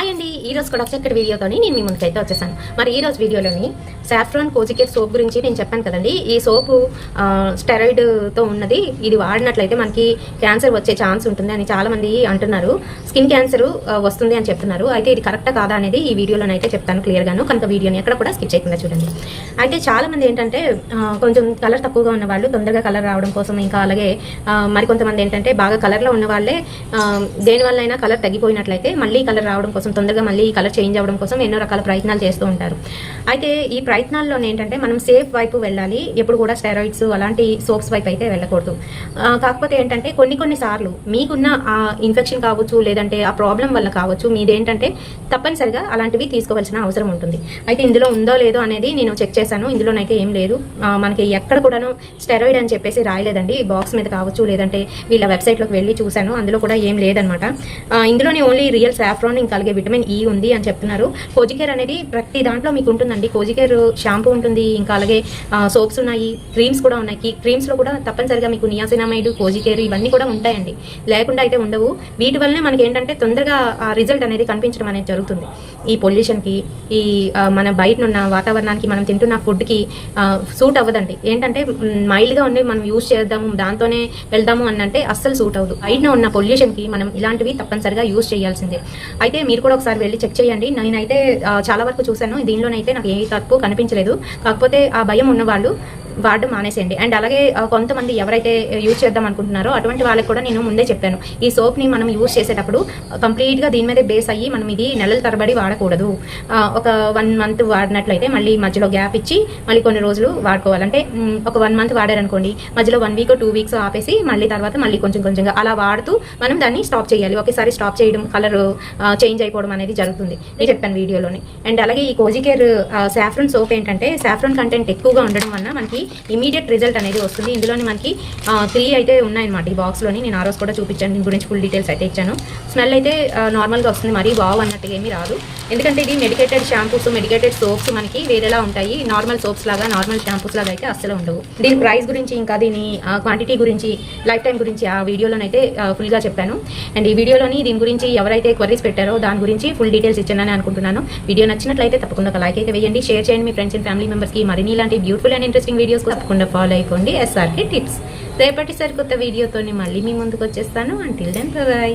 Hi అండి, ఈ రోజు కూడా చక్కటి వీడియోతోని నేను మీ ముందుకైతే వచ్చేసాను. మరి ఈ రోజు వీడియోలోని సాఫ్రాన్ కోజికేర్ సోప్ గురించి నేను చెప్పాను కదండి. ఈ సోపు స్టెరాయిడ్తో ఉన్నది. ఇది వాడినట్లయితే మనకి క్యాన్సర్ వచ్చే ఛాన్స్ ఉంటుంది అని చాలా మంది అంటున్నారు. స్కిన్ క్యాన్సర్ వస్తుంది అని చెప్తున్నారు. అయితే ఇది కరెక్టా కాదా అనేది ఈ వీడియోలోనైతే చెప్తాను క్లియర్గాను. కనుక వీడియోని ఎక్కడ కూడా స్కిప్ చేయకుండా చూడండి. అయితే చాలా మంది ఏంటంటే కొంచెం కలర్ తక్కువగా ఉన్న వాళ్ళు తొందరగా కలర్ రావడం కోసం, ఇంకా అలాగే మరికొంతమంది ఏంటంటే బాగా కలర్లో ఉన్న వాళ్ళే దేనివల్ల అయినా కలర్ తగ్గిపోయినట్లయితే మళ్ళీ కలర్ రావడం కోసం, తొందరగా మళ్ళీ కలర్ చేంజ్ అవ్వడం కోసం ఎన్నో రకాల ప్రయత్నాలు చేస్తూ ఉంటారు. అయితే ఈ ప్రయత్నాల్లో ఏంటంటే మనం సేఫ్ వైపు వెళ్ళాలి. ఎప్పుడు కూడా స్టెరాయిడ్స్ అలాంటి సోప్స్ వైపు అయితే వెళ్ళకూడదు. కాకపోతే ఏంటంటే కొన్ని సార్లు మీకున్న ఆ ఇన్ఫెక్షన్ కావచ్చు, లేదంటే ఆ ప్రాబ్లం వల్ల కావచ్చు, మీదేంటంటే తప్పనిసరిగా అలాంటివి తీసుకోవాల్సిన అవసరం ఉంటుంది. అయితే ఇందులో ఉందో లేదో అనేది నేను చెక్ చేశాను. ఇందులోనైతే ఏం లేదు. మనకి ఎక్కడ కూడాను స్టెరాయిడ్ అని చెప్పేసి రాయలేదండి. బాక్స్ మీద కావచ్చు, లేదంటే వీళ్ళ వెబ్సైట్లోకి వెళ్ళి చూశాను, అందులో కూడా ఏం లేదనమాట. ఇందులోనే ఓన్లీ రియల్ సాఫ్రాన్, ఇంకా అలాగే విటమిన్ ఈ ఉంది అని చెప్తున్నారు. కోజికేర్ అనేది ప్రతి దాంట్లో మీకు ఉంటుందండి. కోజికేర్ షాంపూ ఉంటుంది, ఇంకా అలాగే సోప్స్ ఉన్నాయి, క్రీమ్స్ కూడా ఉన్నాయి. క్రీమ్స్లో కూడా తప్పనిసరిగా మీకు నియాసినామైడ్, కోజికేర్ ఇవన్నీ కూడా ఉంటాయండి. లేకుండా అయితే ఉండవు. వీటి వల్లనే మనకి ఏంటంటే తొందరగా ఆ రిజల్ట్ అనేది కనిపించడం అనేది జరుగుతుంది. ఈ పొల్యూషన్కి, ఈ మన బయట ఉన్న వాతావరణానికి, మనం తింటున్న ఫుడ్కి సూట్ అవ్వదండి. ఏంటంటే మైల్డ్గా ఉండి మనం యూజ్ చేద్దాము, దాంతోనే వెళ్దాము అని అంటే అస్సలు సూట్ అవ్వదు. బయట ఉన్న పొల్యూషన్కి మనం ఇలాంటివి తప్పనిసరిగా యూజ్ చేయాల్సిందే. అయితే మీరు కూడా ఒకసారి వెళ్ళి చెక్ చేయండి. నేనైతే చాలా వరకు చూశాను, దీనిలోనైతే నాకు ఏ తప్పు కనిపించలేదు. కాకపోతే ఆ భయం ఉన్నవాళ్ళు వాడడం మానేసేయండి. అండ్ అలాగే కొంతమంది ఎవరైతే యూజ్ చేద్దాం అనుకుంటున్నారో అటువంటి వాళ్ళకి కూడా నేను ముందే చెప్పాను, ఈ సోప్ని మనం యూజ్ చేసేటప్పుడు కంప్లీట్గా దీని మీదే బేస్ అయ్యి మనం ఇది నెలల తరబడి వాడకూడదు. ఒక 1 మంత్ వాడినట్లయితే మళ్ళీ మధ్యలో గ్యాప్ ఇచ్చి మళ్ళీ కొన్ని రోజులు వాడుకోవాలంటే ఒక 1 మంత్ వాడారనుకోండి, మధ్యలో 1 వీక్ 2 వీక్స్ ఆపేసి మళ్ళీ తర్వాత మళ్ళీ కొంచెంగా అలా వాడుతూ మనం దాన్ని స్టాప్ చేయాలి. ఒకేసారి స్టాప్ చేయడం, కలర్ చేంజ్ అయిపోవడం అనేది జరుగుతుంది. నేను చెప్పాను వీడియోలోనే. అండ్ అలాగే ఈ కోజికేర్ సాఫ్రాన్ సోప్ ఏంటంటే సాఫ్రాన్ కంటెంట్ ఎక్కువగా ఉండడం వల్ల మనకి ఇమీడియట్ రిజల్ట్ అనేది వస్తుంది. ఇందులోని మనకి 3 అయితే ఉన్నాయన్నమాట ఈ బాక్స్లోని. నేను ఆ రోజు కూడా చూపించాను, దీని గురించి ఫుల్ డీటెయిల్స్ అయితే ఇచ్చాను. స్మెల్ అయితే నార్మల్గా వస్తుంది, మరీ వావ్ అన్నట్టుగా ఏమీ రాదు. ఎందుకంటే ఇది మెడికేటెడ్ షాంపూస్, మెడికేటెడ్ సోప్స్ మనకి వేరేలా ఉంటాయి. నార్మల్ సోప్స్ లాగా, నార్మల్ షాంపూస్ లాగా అయితే అస్సలు ఉండవు. దీని ప్రైస్ గురించి, ఇంకా దీని క్వాంటిటీ గురించి, లైఫ్ టైం గురించి ఆ వీడియోలోనైతే ఫుల్గా చెప్పాను. అండ్ ఈ వీడియోలోని దీని గురించి ఎవరైతే క్వరీస్ పెట్టారో దాని గురించి ఫుల్ డీటెయిల్స్ ఇచ్చానని అనుకుంటున్నాను. వీడియో నచ్చినట్లయితే తప్పకుండా ఒక లైక్ అయితే వేయండి, షేర్ చేయండి మీ ఫ్రెండ్స్ అండ్ ఫ్యామిలీ మెంబర్స్కి. మరిన్ని ఇలాంటి బ్యూటిఫుల్ అండ్ ఇంట్రెస్టింగ్ వీడియోస్ తప్పకుండా ఫాలో అయిపోండి. SRK tips. రేపటి సరికొత్త వీడియోతో మళ్ళీ మీ ముందుకు వచ్చేస్తాను. Until then by.